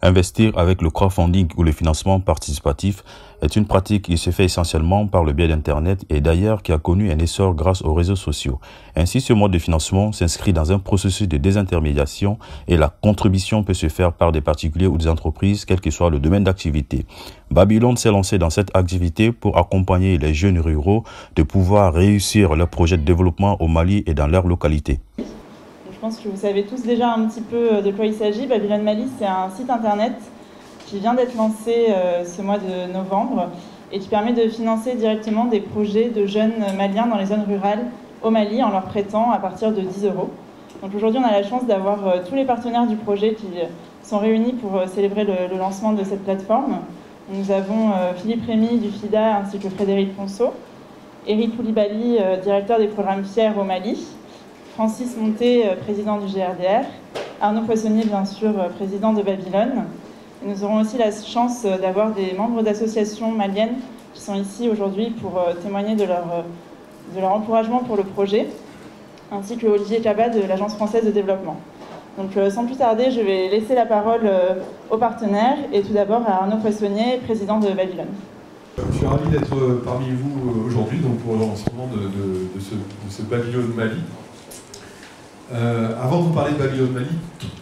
Investir avec le crowdfunding ou le financement participatif est une pratique qui se fait essentiellement par le biais d'Internet et d'ailleurs qui a connu un essor grâce aux réseaux sociaux. Ainsi, ce mode de financement s'inscrit dans un processus de désintermédiation et la contribution peut se faire par des particuliers ou des entreprises, quel que soit le domaine d'activité. Babylone s'est lancé dans cette activité pour accompagner les jeunes ruraux de pouvoir réussir leurs projets de développement au Mali et dans leur localité. Je pense que vous savez tous déjà un petit peu de quoi il s'agit. Babylone Mali, c'est un site internet qui vient d'être lancé ce mois de novembre et qui permet de financer directement des projets de jeunes maliens dans les zones rurales au Mali en leur prêtant à partir de 10 euros. Donc aujourd'hui, on a la chance d'avoir tous les partenaires du projet qui sont réunis pour célébrer le lancement de cette plateforme. Nous avons Philippe Rémy du FIDA ainsi que Frédéric Ponceau, Eric Koulibaly, directeur des programmes FIER au Mali, Francis Monté, président du GRDR, Arnaud Poissonnier, bien sûr, président de Babylone. Et nous aurons aussi la chance d'avoir des membres d'associations maliennes qui sont ici aujourd'hui pour témoigner de leur encouragement pour le projet, ainsi que Olivier Cabat de l'Agence française de développement. Donc sans plus tarder, je vais laisser la parole aux partenaires et tout d'abord à Arnaud Poissonnier, président de Babylone. Je suis ravi d'être parmi vous aujourd'hui pour le lancement de ce Babylone Mali. Avant de vous parler de Babylone Mali,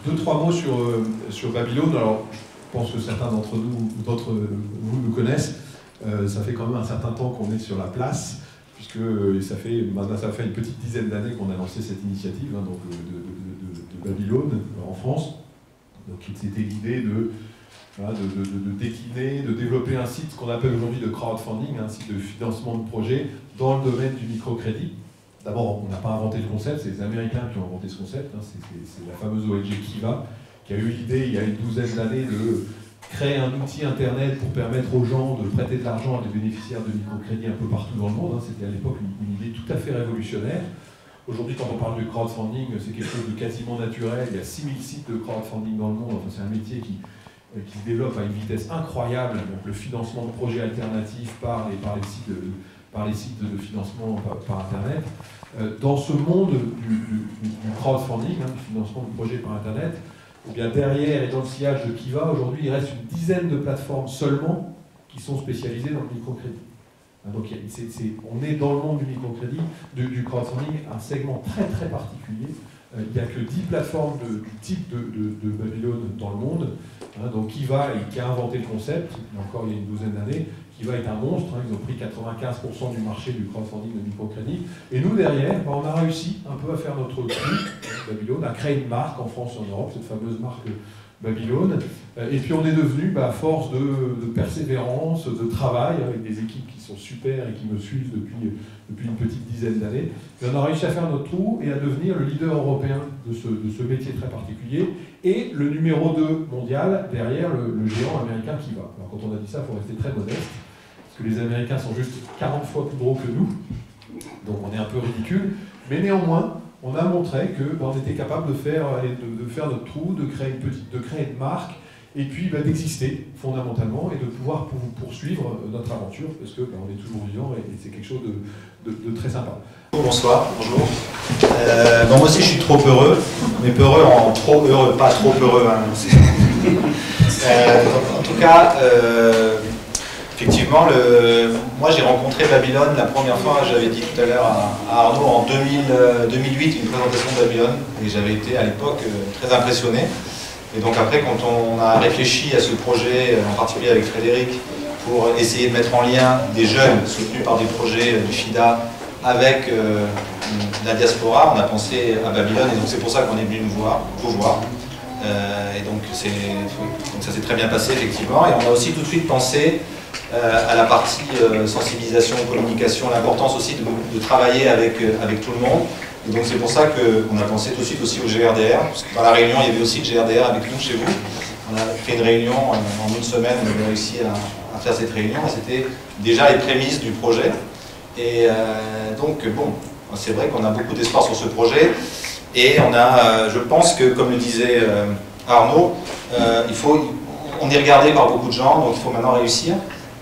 deux, trois mots sur Babylone. Alors, je pense que certains d'entre vous nous connaissent. Ça fait quand même un certain temps qu'on est sur la place, puisque ça fait une petite dizaine d'années qu'on a lancé cette initiative de Babylone en France. Donc, c'était l'idée de décliner, de développer un site qu'on appelle aujourd'hui de crowdfunding, un site de financement de projet dans le domaine du microcrédit. D'abord, on n'a pas inventé le concept, c'est les Américains qui ont inventé ce concept. C'est la fameuse ONG Kiva qui a eu l'idée, il y a une douzaine d'années, de créer un outil Internet pour permettre aux gens de prêter de l'argent à des bénéficiaires de microcrédit un peu partout dans le monde. C'était à l'époque une idée tout à fait révolutionnaire. Aujourd'hui, quand on parle de crowdfunding, c'est quelque chose de quasiment naturel. Il y a 6000 sites de crowdfunding dans le monde. Enfin, c'est un métier qui se développe à une vitesse incroyable. Donc, le financement de projets alternatifs par les sites de financement par Internet. Dans ce monde du crowdfunding, du financement de projets par Internet, eh bien derrière et dans le sillage de Kiva, aujourd'hui, il reste une dizaine de plateformes seulement qui sont spécialisées dans le microcrédit. Donc on est dans le monde du microcrédit, du crowdfunding, un segment très très particulier. Il n'y a que 10 plateformes du type de Babylone dans le monde. Donc Kiva, qui a inventé le concept, il y a une douzaine d'années, Kiva est un monstre, ils ont pris 95% du marché du crowdfunding de microcrédit. Et nous, derrière, on a réussi un peu à faire notre truc, Babylone, à créer une marque en France et en Europe, cette fameuse marque Babylone. Et puis on est devenu, à force de persévérance, de travail, avec des équipes qui sont super et qui me suivent depuis une petite dizaine d'années, on a réussi à faire notre trou et à devenir le leader européen de ce métier très particulier et le numéro 2 mondial derrière le géant américain Kiva. Alors quand on a dit ça, il faut rester très modeste, parce que les Américains sont juste 40 fois plus gros que nous, donc on est un peu ridicule, mais néanmoins, on a montré qu'on était capable de faire notre trou, de créer une marque, et puis d'exister fondamentalement et de pouvoir poursuivre notre aventure, parce qu'on est toujours vivant et c'est quelque chose de très sympa. Bonsoir, bonjour. Moi aussi je suis trop heureux, mais peureux en trop heureux, pas trop heureux. En tout cas, effectivement, moi j'ai rencontré Babylone la première fois, j'avais dit tout à l'heure à Arnaud, en 2008, une présentation de Babylone, et j'avais été à l'époque très impressionné. Et donc après, quand on a réfléchi à ce projet, en particulier avec Frédéric, pour essayer de mettre en lien des jeunes soutenus par des projets du FIDA avec la diaspora, on a pensé à Babylone, et donc c'est pour ça qu'on est venu vous voir. Et donc ça s'est très bien passé, effectivement. Et on a aussi tout de suite pensé à la partie sensibilisation, communication, l'importance aussi de travailler avec tout le monde. Et donc c'est pour ça qu'on a pensé tout de suite aussi au GRDR, parce que dans la réunion, il y avait aussi le GRDR avec nous chez vous. On a fait une réunion en une semaine, on a réussi à faire cette réunion, et c'était déjà les prémices du projet. Et donc bon, c'est vrai qu'on a beaucoup d'espoir sur ce projet, et je pense que, comme le disait Arnaud, on est regardé par beaucoup de gens, donc il faut maintenant réussir.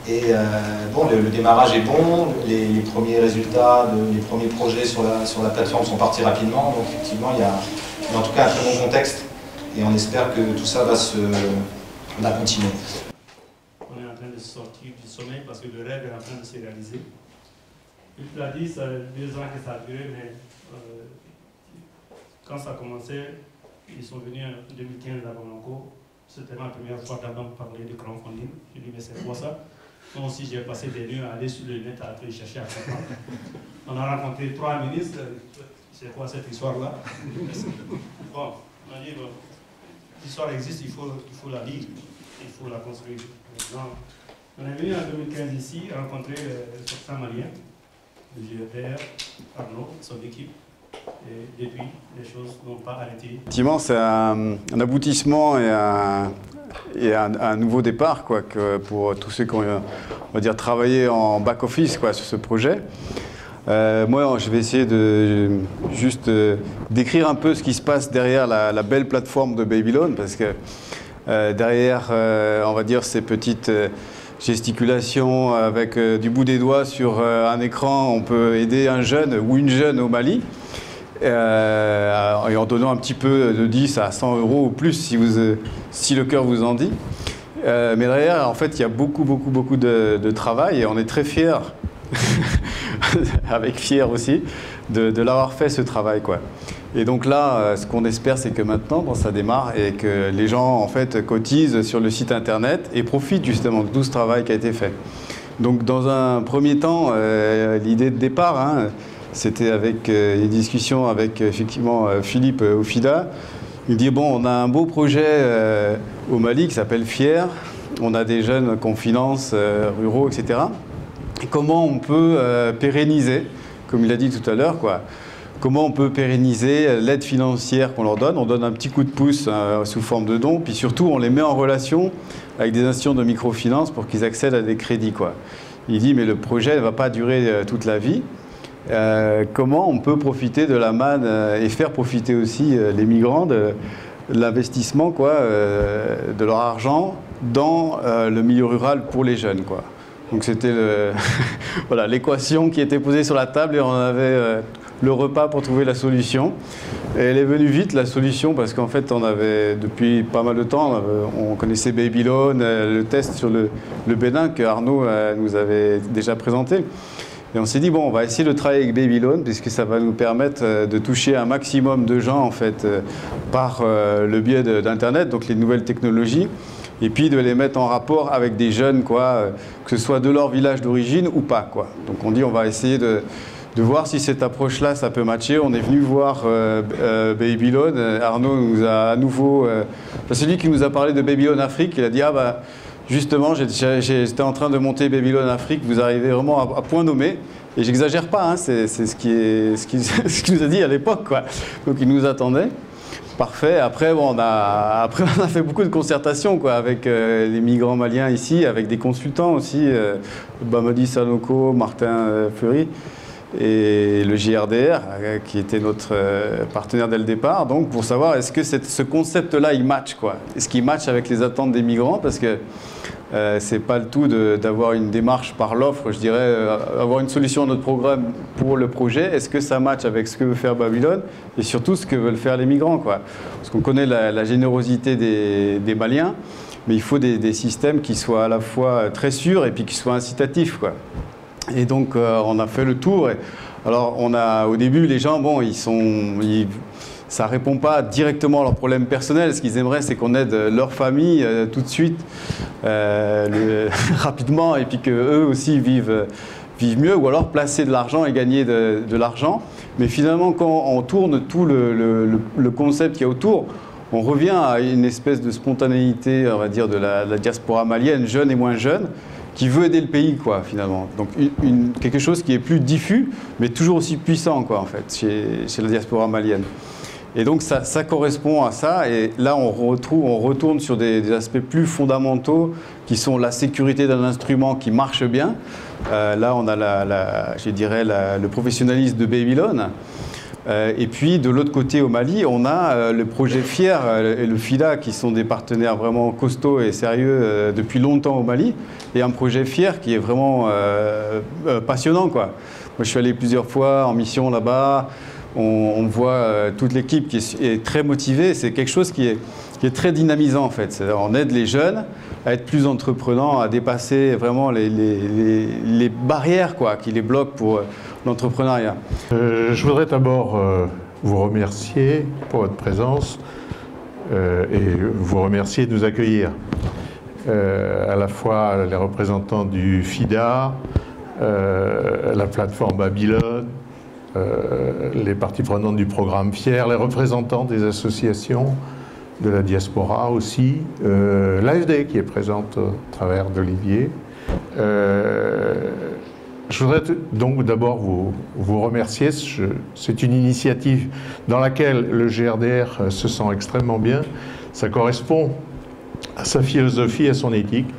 Et bon, le démarrage est bon, les premiers résultats, les premiers projets sur la plateforme sont partis rapidement, donc effectivement il y a en tout cas un très bon contexte, et on espère que tout ça va se on a continué. On est en train de sortir du sommeil parce que le rêve est en train de se réaliser. Il l'a dit, ça fait 2 ans que ça a duré, mais quand ça a commencé, ils sont venus en 2015 à Bamako. C'était ma première fois d'entendre parler de crowdfunding. Je dis, mais c'est quoi ça? Moi aussi, j'ai passé des nuits à aller sur le net à chercher à comprendre. On a rencontré 3 ministres. C'est quoi cette histoire-là? Bon, on a dit, bon, l'histoire existe, il faut la lire, il faut la construire. Donc, on est venu en 2015 ici rencontrer le sortant malien, le GRDR, Arnaud, son équipe. Et depuis, les choses n'ont pas arrêté. Effectivement, c'est un aboutissement et un nouveau départ quoi, pour tous ceux qui ont on va dire, travaillé en back-office sur ce projet. Moi, je vais essayer de juste décrire un peu ce qui se passe derrière la belle plateforme de Babylon, parce que derrière, on va dire, ces petites gesticulations avec du bout des doigts sur un écran, on peut aider un jeune ou une jeune au Mali. Et en donnant un petit peu de 10 à 100 euros ou plus si le cœur vous en dit. Mais derrière, en fait, il y a beaucoup de travail et on est très fiers, avec fier aussi, de l'avoir fait ce travail, quoi. Et donc là, ce qu'on espère, c'est que maintenant, ça démarre et que les gens, en fait, cotisent sur le site internet et profitent justement de tout ce travail qui a été fait. Donc, dans un premier temps, l'idée de départ, c'était avec les discussions avec effectivement Philippe Ofida. Il dit bon, on a un beau projet au Mali qui s'appelle Fier. On a des jeunes qu'on finance, ruraux, etc. Et comment on peut pérenniser, comme il a dit tout à l'heure, quoi. Comment on peut pérenniser l'aide financière qu'on leur donne. On donne un petit coup de pouce sous forme de dons, puis surtout on les met en relation avec des institutions de microfinance pour qu'ils accèdent à des crédits, quoi. Il dit mais le projet ne va pas durer toute la vie. Comment on peut profiter de la manne et faire profiter aussi les migrants de l'investissement de leur argent dans le milieu rural pour les jeunes, quoi. Donc c'était voilà, l'équation qui était posée sur la table et on avait le repas pour trouver la solution. Et elle est venue vite, la solution, parce qu'en fait on avait depuis pas mal de temps, on connaissait Babylon, le test sur le Bénin que Arnaud nous avait déjà présenté. Et on s'est dit, bon, on va essayer de travailler avec Babylon, puisque ça va nous permettre de toucher un maximum de gens, en fait, par le biais d'Internet, donc les nouvelles technologies, et puis de les mettre en rapport avec des jeunes, quoi, que ce soit de leur village d'origine ou pas, quoi. Donc on dit, on va essayer de voir si cette approche-là, ça peut matcher. On est venu voir Babylon. Arnaud nous a à nouveau... c'est lui qui nous a parlé de Babylon Afrique. Il a dit, ah bah... Justement, j'étais en train de monter Babylon Afrique, vous arrivez vraiment à point nommé, et j'exagère pas, c'est ce qu'il nous a dit à l'époque, quoi. Donc il nous attendait, parfait. Après, bon, on a fait beaucoup de concertations, quoi, avec les migrants maliens ici, avec des consultants aussi, Bamadi Sanoko, Martin Fleury, et le JRDR, qui était notre partenaire dès le départ, donc pour savoir est-ce que ce concept-là, il match, quoi. Est-ce qu'il match avec les attentes des migrants, parce que c'est pas le tout d'avoir une démarche par l'offre, je dirais, avoir une solution à notre programme pour le projet. Est-ce que ça match avec ce que veut faire Babylon et surtout ce que veulent faire les migrants, quoi. Parce qu'on connaît la générosité des Maliens, mais il faut des systèmes qui soient à la fois très sûrs et puis qui soient incitatifs, quoi. Et donc on a fait le tour. Alors au début les gens, bon, ça répond pas directement à leurs problèmes personnels. Ce qu'ils aimeraient, c'est qu'on aide leur famille tout de suite, rapidement, et puis qu'eux aussi vivent mieux, ou alors placer de l'argent et gagner de l'argent. Mais finalement, quand on tourne tout le concept qu'il y a autour, on revient à une espèce de spontanéité, on va dire, de la diaspora malienne, jeune et moins jeune, qui veut aider le pays, quoi, finalement. Donc quelque chose qui est plus diffus, mais toujours aussi puissant, quoi, en fait, chez la diaspora malienne. Et donc ça correspond à ça, et là on retourne sur des aspects plus fondamentaux, qui sont la sécurité d'un instrument qui marche bien. Là on a je dirais le professionnalisme de Babylon. Et puis de l'autre côté au Mali, on a le projet Fier et le FIDA qui sont des partenaires vraiment costauds et sérieux depuis longtemps au Mali, et un projet Fier qui est vraiment passionnant, quoi. Moi je suis allé plusieurs fois en mission là-bas, on voit toute l'équipe qui est très motivée. C'est quelque chose qui qui est très dynamisant en fait. On aide les jeunes à être plus entreprenants, à dépasser vraiment les barrières quoi, qui les bloquent pour l'entrepreneuriat. Je voudrais d'abord vous remercier pour votre présence et vous remercier de nous accueillir. À la fois les représentants du FIDA, la plateforme Babylone, les parties prenantes du programme FIER, les représentants des associations de la diaspora aussi, l'AFD qui est présente au travers d'Olivier. Je voudrais donc d'abord vous remercier. C'est une initiative dans laquelle le GRDR se sent extrêmement bien. Ça correspond à sa philosophie, à son éthique,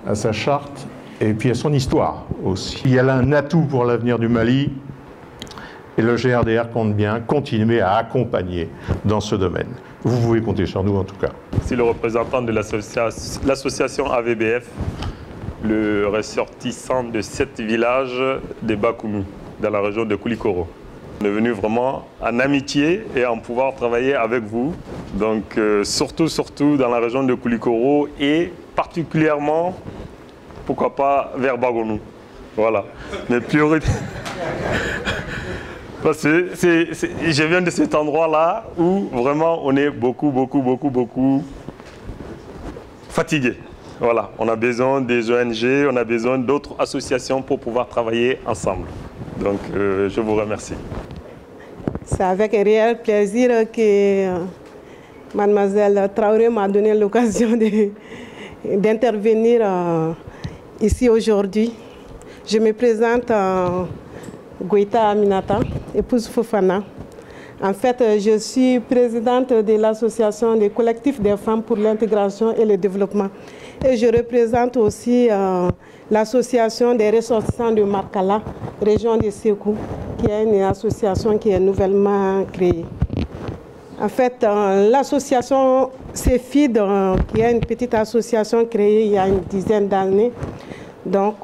à sa charte et puis à son histoire aussi. Il y a là un atout pour l'avenir du Mali et le GRDR compte bien continuer à accompagner dans ce domaine. Vous pouvez compter sur nous en tout cas. C'est le représentant de l'association AVBF, le ressortissant de 7 villages de Bakoumi, dans la région de Koulikoro. On est venu vraiment en amitié et en pouvoir travailler avec vous. Donc surtout dans la région de Koulikoro et particulièrement, pourquoi pas, vers Bagonou. Voilà. Mais priorité. Parce que je viens de cet endroit-là où vraiment on est beaucoup fatigué. Voilà, on a besoin des ONG, on a besoin d'autres associations pour pouvoir travailler ensemble. Donc, je vous remercie. C'est avec un réel plaisir que Mademoiselle Traoré m'a donné l'occasion d'intervenir ici aujourd'hui. Je me présente Goïta Aminata, épouse Fofana. En fait, je suis présidente de l'association des collectifs des femmes pour l'intégration et le développement. Et je représente aussi l'association des ressortissants de Markala, région de Sékou, qui est une association qui est nouvellement créée. En fait, l'association CEFID, qui est une petite association créée il y a une dizaine d'années, donc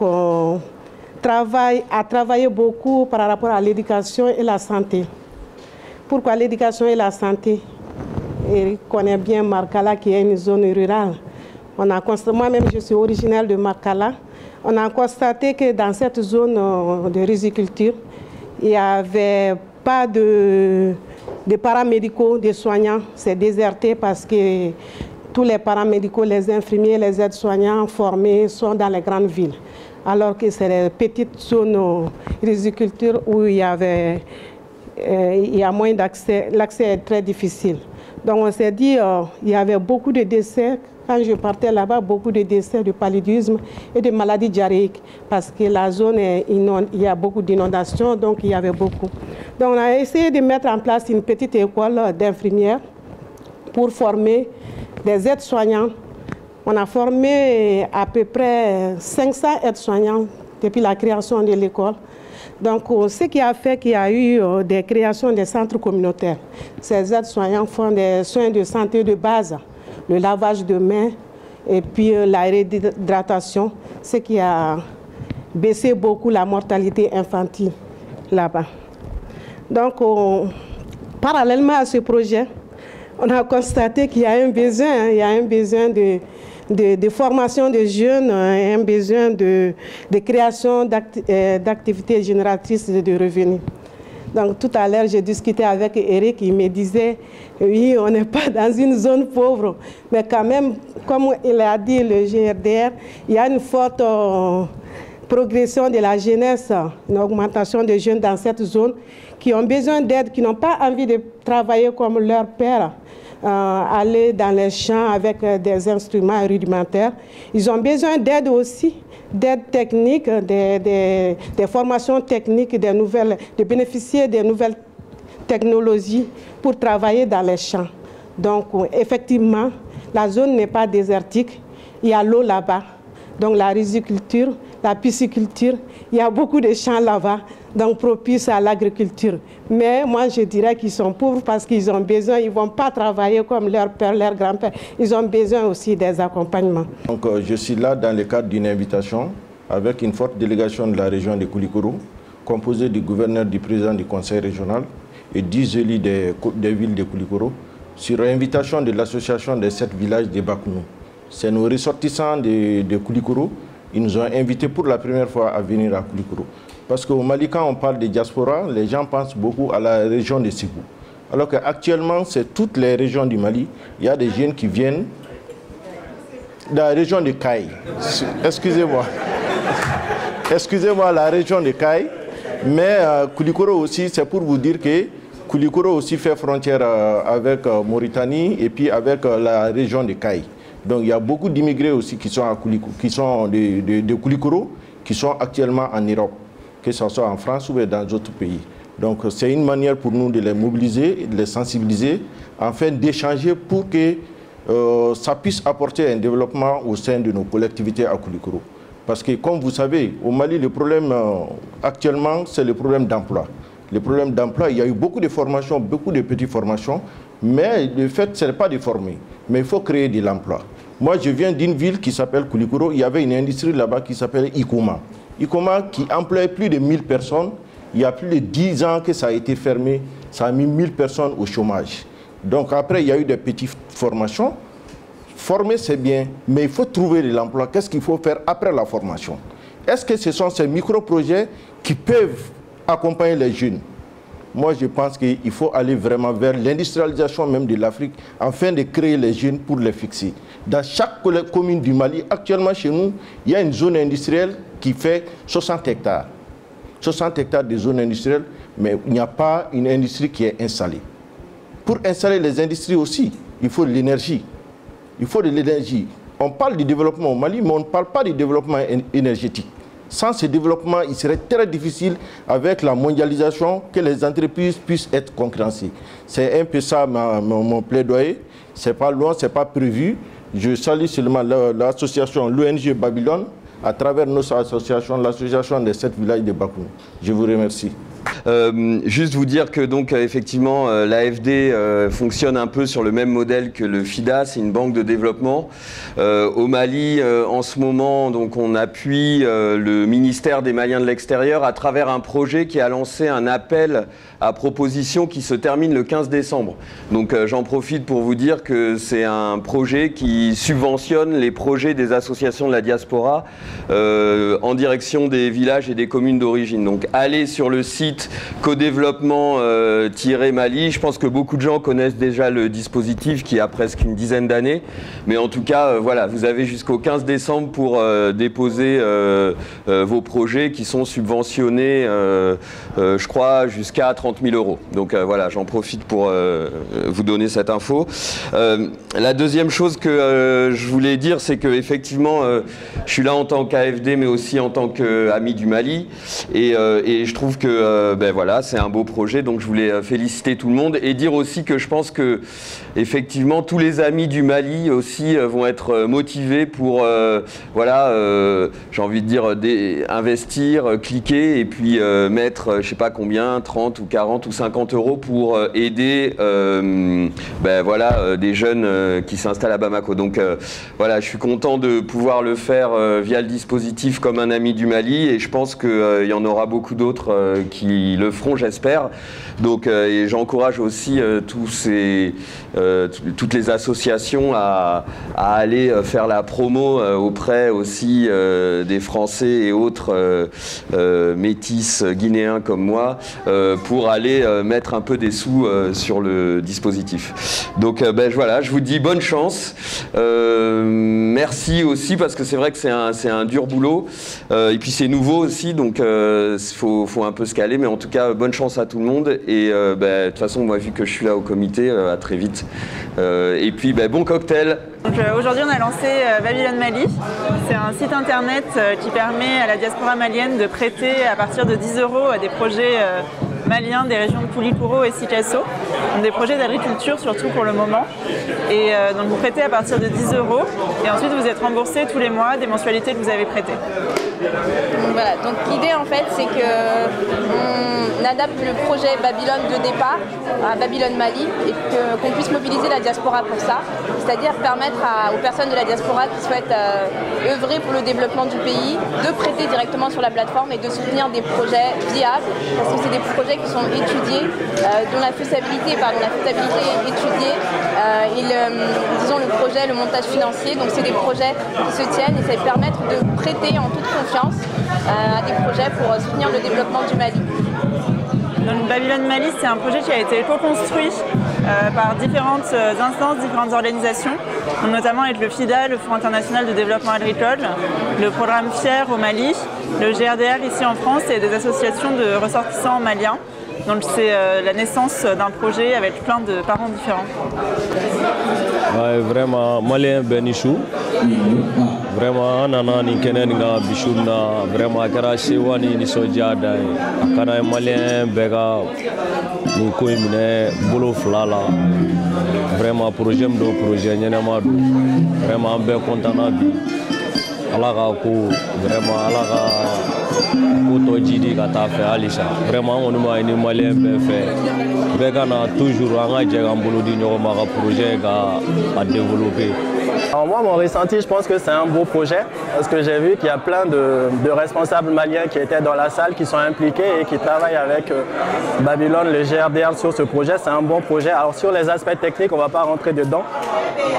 a travaillé beaucoup par rapport à l'éducation et la santé. Pourquoi l'éducation et la santé? On connaît bien Markala qui est une zone rurale. Moi-même, je suis originaire de Markala. On a constaté que dans cette zone de riziculture, il n'y avait pas de paramédicaux, de soignants. C'est déserté parce que tous les paramédicaux, les infirmiers, les aides-soignants formés sont dans les grandes villes. Alors que c'est les petites zones riziculture où il y a moins d'accès. L'accès est très difficile. Donc on s'est dit il y avait beaucoup de décès. Quand je partais là-bas, beaucoup de décès de paludisme et de maladies diarrhéiques. Parce que la zone, il y a beaucoup d'inondations, donc il y avait beaucoup. Donc on a essayé de mettre en place une petite école d'infirmières pour former des aides-soignants. On a formé à peu près 500 aides-soignants depuis la création de l'école. Donc, ce qui a fait qu'il y a eu des créations des centres communautaires. Ces aides-soignants font des soins de santé de base, le lavage de mains et puis la réhydratation, ce qui a baissé beaucoup la mortalité infantile là-bas. Donc, parallèlement à ce projet, on a constaté qu'il y a un besoin, de formation des jeunes, un besoin de création d'activités génératrices de revenus. Donc tout à l'heure, j'ai discuté avec Eric, il me disait, oui, on n'est pas dans une zone pauvre, mais quand même, comme il a dit le GRDR, il y a une forte progression de la jeunesse, une augmentation des jeunes dans cette zone qui ont besoin d'aide, qui n'ont pas envie de travailler comme leur père, aller dans les champs avec des instruments rudimentaires. Ils ont besoin d'aide aussi, d'aide technique, des formations techniques, de bénéficier des nouvelles technologies pour travailler dans les champs. Donc effectivement, la zone n'est pas désertique, il y a l'eau là-bas. Donc la riziculture, la pisciculture, il y a beaucoup de champs là-bas, donc propices à l'agriculture. Mais moi, je dirais qu'ils sont pauvres parce qu'ils ont besoin, ils ne vont pas travailler comme leur père, leur grand-père. Ils ont besoin aussi des accompagnements. Donc je suis là dans le cadre d'une invitation avec une forte délégation de la région de Koulikoro, composée du gouverneur, du président du conseil régional et 10 élus des villes de Koulikoro, sur invitation de l'association des 7 villages de Bakounou. C'est nos ressortissants de Koulikoro. Ils nous ont invités pour la première fois à venir à Koulikoro. Parce qu'au Mali, quand on parle de diaspora, les gens pensent beaucoup à la région de Ségou. Alors qu'actuellement, c'est toutes les régions du Mali. Il y a des jeunes qui viennent de la région de Kaï. Excusez-moi. Excusez-moi, la région de Kaï. Mais Koulikoro aussi, c'est pour vous dire que Koulikoro aussi fait frontière avec Mauritanie et puis avec la région de Kaï. Donc il y a beaucoup d'immigrés aussi qui sont, de Koulikoro, qui sont actuellement en Europe, que ce soit en France ou dans d'autres pays. Donc c'est une manière pour nous de les mobiliser, de les sensibiliser, afin d'échanger pour que ça puisse apporter un développement au sein de nos collectivités à Koulikoro. Parce que comme vous savez, au Mali, le problème actuellement, c'est le problème d'emploi. Le problème d'emploi, il y a eu beaucoup de formations, beaucoup de petites formations, mais le fait, ce n'est pas de former, mais il faut créer de l'emploi. Moi, je viens d'une ville qui s'appelle Koulikoro. Il y avait une industrie là-bas qui s'appelle Ikoma. Ikoma qui emploie plus de 1000 personnes. Il y a plus de 10 ans que ça a été fermé. Ça a mis 1000 personnes au chômage. Donc après, il y a eu des petites formations. Former, c'est bien, mais il faut trouver de l'emploi. Qu'est-ce qu'il faut faire après la formation? Est-ce que ce sont ces micro-projets qui peuvent accompagner les jeunes? Moi, je pense qu'il faut aller vraiment vers l'industrialisation même de l'Afrique afin de créer les jeunes pour les fixer. Dans chaque commune du Mali, actuellement chez nous, il y a une zone industrielle qui fait 60 hectares. 60 hectares de zone industrielle, mais il n'y a pas une industrie qui est installée. Pour installer les industries aussi, il faut de l'énergie. Il faut de l'énergie. On parle du développement au Mali, mais on ne parle pas du développement énergétique. Sans ce développement, il serait très difficile avec la mondialisation que les entreprises puissent être concurrencées. C'est un peu ça mon plaidoyer. Ce n'est pas loin, ce n'est pas prévu. Je salue seulement l'association, l'ONG Babylone, à travers notre association, l'association des 7 villages de Bakounou. Je vous remercie. Juste vous dire que donc effectivement l'AFD fonctionne un peu sur le même modèle que le FIDA, c'est une banque de développement. Au Mali, en ce moment, donc on appuie le ministère des Maliens de l'extérieur à travers un projet qui a lancé un appel à proposition qui se termine le 15 décembre. Donc j'en profite pour vous dire que c'est un projet qui subventionne les projets des associations de la diaspora en direction des villages et des communes d'origine. Donc allez sur le site codéveloppement-Mali. Je pense que beaucoup de gens connaissent déjà le dispositif qui a presque une dizaine d'années. Mais en tout cas, voilà, vous avez jusqu'au 15 décembre pour déposer vos projets qui sont subventionnés, je crois, jusqu'à 30 000 €. Donc voilà, j'en profite pour vous donner cette info. La deuxième chose que je voulais dire, c'est qu'effectivement, je suis là en tant qu'AFD, mais aussi en tant qu'ami du Mali. Et je trouve que ben voilà, c'est un beau projet, donc je voulais féliciter tout le monde et dire aussi que je pense que effectivement tous les amis du Mali aussi vont être motivés pour voilà, j'ai envie de dire investir, cliquer et puis mettre je sais pas combien, 30 ou 40 ou 50 € pour aider ben voilà, des jeunes qui s'installent à Bamako. Donc voilà, je suis content de pouvoir le faire via le dispositif comme un ami du Mali et je pense qu'il y en aura beaucoup d'autres qui le feront, j'espère. Donc et j'encourage aussi toutes les associations à aller faire la promo auprès aussi des Français et autres métis guinéens comme moi pour aller mettre un peu des sous sur le dispositif. Donc ben, voilà, je vous dis bonne chance. Merci aussi parce que c'est vrai que c'est un dur boulot et puis c'est nouveau aussi, donc faut un peu se caler, mais en tout cas bonne chance à tout le monde et ben, de toute façon moi vu que je suis là au comité, à très vite et puis ben, bon cocktail. Aujourd'hui on a lancé Babylone Mali. C'est un site internet qui permet à la diaspora malienne de prêter à partir de 10 € à des projets maliens des régions de Koulikoro et Sikasso, donc des projets d'agriculture surtout pour le moment. Et donc vous prêtez à partir de 10 € et ensuite vous êtes remboursé tous les mois des mensualités que vous avez prêtées. Voilà, donc l'idée en fait c'est qu'on adapte le projet Babylone de départ à Babylone Mali et qu'on puisse mobiliser la diaspora pour ça, c'est-à-dire permettre aux personnes de la diaspora qui souhaitent œuvrer pour le développement du pays de prêter directement sur la plateforme et de soutenir des projets viables parce que c'est des projets projets qui sont étudiés, dont la faisabilité est étudiée, disons le projet, le montage financier. Donc c'est des projets qui se tiennent et ça permet de prêter en toute confiance à des projets pour soutenir le développement du Mali. Donc, Babylone Mali, c'est un projet qui a été co-construit par différentes instances, différentes organisations, notamment avec le FIDA, le Fonds international de développement agricole, le programme FIER au Mali, le GRDR ici en France et des associations de ressortissants maliens. Donc c'est la naissance d'un projet avec plein de parents différents. Ouais, vraiment, malien Benichou. Vraiment, nana ni kenen nga bishuna vraiment kara sewani ni sojada akana malien bega ni ko imine bolo flala vraiment projet do projet nyenama do vraiment be contana bi alaga ko vraiment alaga ko to jidi ka ta fe alisa vraiment on ma ni malien be fait bega na toujours anga je bolo di nyoma ka projet à développer. Alors moi, mon ressenti, je pense que c'est un beau projet parce que j'ai vu qu'il y a plein de responsables maliens qui étaient dans la salle, qui sont impliqués et qui travaillent avec Babylone, le GRDR sur ce projet. C'est un bon projet. Alors sur les aspects techniques, on ne va pas rentrer dedans,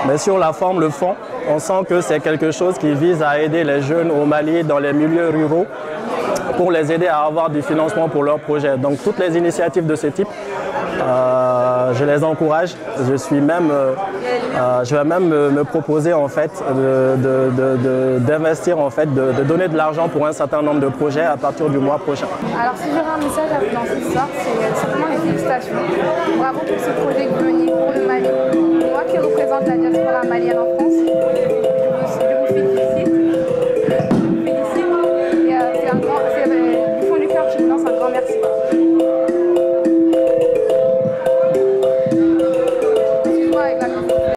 mais sur la forme, le fond, on sent que c'est quelque chose qui vise à aider les jeunes au Mali dans les milieux ruraux pour les aider à avoir du financement pour leurs projets. Donc toutes les initiatives de ce type, je les encourage. Je vais même me proposer en fait d'investir en fait, de donner de l'argent pour un certain nombre de projets à partir du mois prochain. Alors si j'aurais un message à vous lancer ce soir, c'est simplement les félicitations. Bravo pour ce projet que vous menez pour le Mali. Moi qui représente la diaspora malienne en France, je vous félicite. Et du fond du cœur, je vous lance un grand merci.